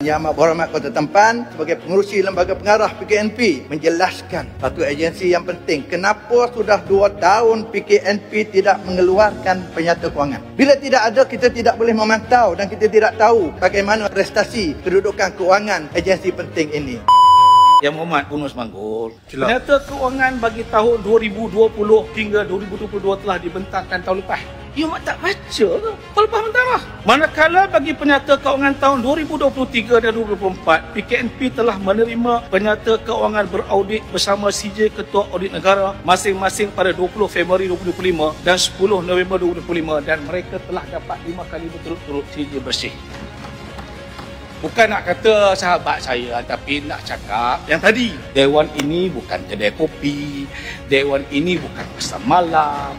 Yang Amat Berhormat Kota Tampan sebagai pengerusi Lembaga Pengarah PKNP menjelaskan satu agensi yang penting. Kenapa sudah 2 tahun PKNP tidak mengeluarkan penyata kewangan? Bila tidak ada, kita tidak boleh memantau dan kita tidak tahu bagaimana prestasi kedudukan kewangan agensi penting ini. Yang Mohd Bunus Manggul, penyata kewangan bagi tahun 2020 hingga 2022 telah dibentangkan tahun lepas. You mak tak baca ke? Tahun lepas mentah. Manakala bagi penyata kewangan tahun 2023 dan 2024, PKNP telah menerima penyata kewangan beraudit bersama CJ Ketua Audit Negara masing-masing pada 20 Februari 2025 dan 10 November 2025 dan mereka telah dapat 5 kali berturut-turut CJ bersih. Bukan nak kata sahabat saya, tapi nak cakap yang tadi. Dewan ini bukan kedai kopi. Dewan ini bukan pasar malam.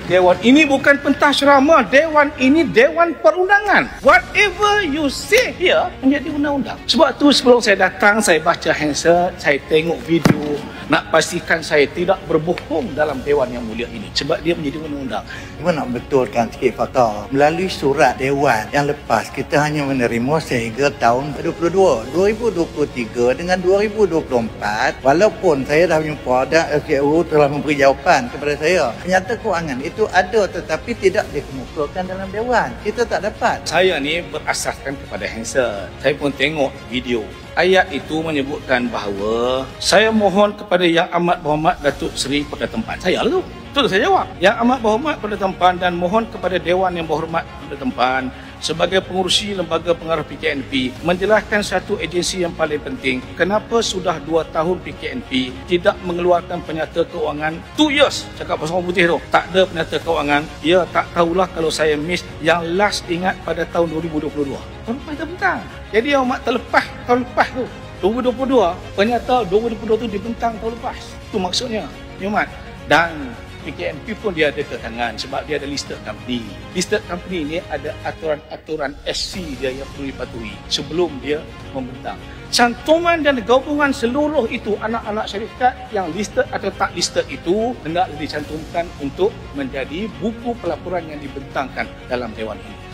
Dewan ini bukan pentas ceramah. Dewan ini Dewan Perundangan. Whatever you say here menjadi undang-undang. Sebab tu sebelum saya datang, saya baca handset, saya tengok video. Nak pastikan saya tidak berbohong dalam Dewan yang mulia ini. Sebab dia menjadi undang-undang. Cuma nak betulkan sikit fakta. Melalui surat Dewan yang lepas, kita hanya menerima sehingga tahun 2022. 2023 dengan 2024, walaupun saya dah jumpa dan LKU telah memberi jawapan kepada saya. Penyata kewangan itu ada tetapi tidak dikemukakan dalam Dewan. Kita tak dapat. Saya ni berasaskan kepada handset. Saya pun tengok video. Ayat itu menyebutkan bahawa saya mohon kepada Yang Amat Berhormat Datuk Seri Kota Tampan. Saya lah tu. Betul saya jawab. Yang Amat Berhormat Kota Tampan dan mohon kepada Dewan Yang Berhormat Kota Tampan sebagai pengurusi Lembaga Pengarah PKNP menjelaskan satu agensi yang paling penting. Kenapa sudah 2 tahun PKNP tidak mengeluarkan penyata kewangan 2 years. Cakap pasal orang putih tu. Tak ada penyata kewangan. Ya tak tahulah kalau saya miss. Yang last ingat pada tahun 2022. Tahun lepas dah bentang. Jadi yang amat terlepas tahun lepas tu. 2022, penyata 2022 tu dibentang tahun lepas. Itu maksudnya. Ya Mat. Dan PKNP pun dia ada kekangan sebab dia ada listed company. Listed company ni ada aturan-aturan SC dia yang perlu dipatuhi sebelum dia membentang. Cantuman dan gabungan seluruh itu anak-anak syarikat yang listed atau tak listed itu hendaklah dicantumkan untuk menjadi buku pelaporan yang dibentangkan dalam Dewan ini.